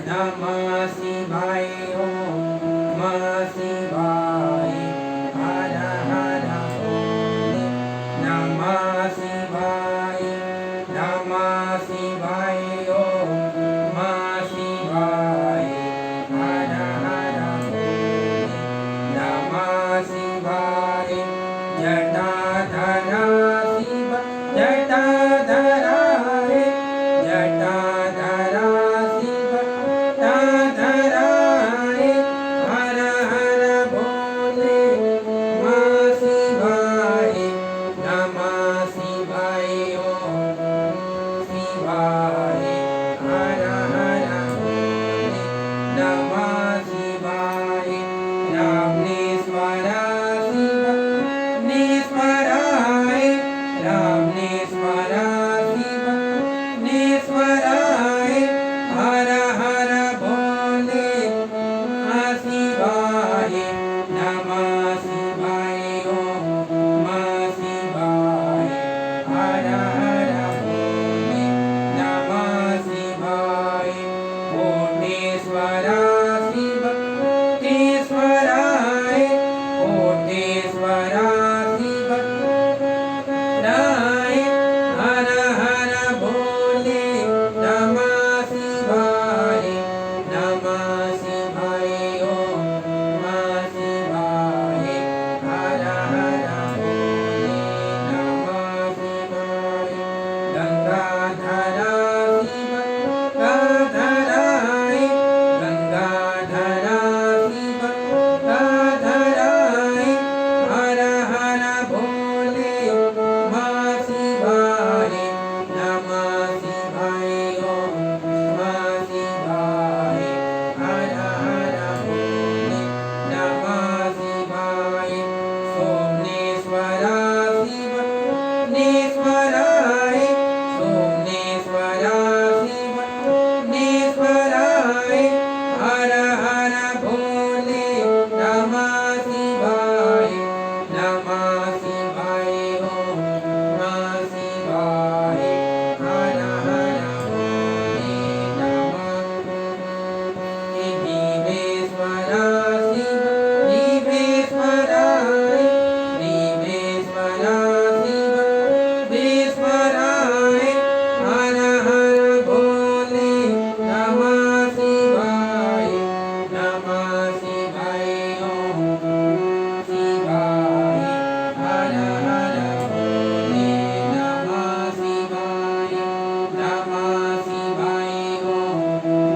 नमः शिवाय ओम नमः शिवाय हर हर भोले नमः शिवाय ओम नमः शिवाय हर हर भोले नमः शिवाय जटाधरा शिव जटाधरा रे जटाधरा शिव जटाधरा रे हर हर भोले नमः शिवाय ओम शिवाय हर हर भोले नमः शिवाय रामनेश्वरा शिव नेश्वराय रामनेश्वरा शिव नेश्वराय हर हर भोले नमः शिवाय ओम नमः शिवाय हर हर भोले नमः शिवाय कोटेश्वरा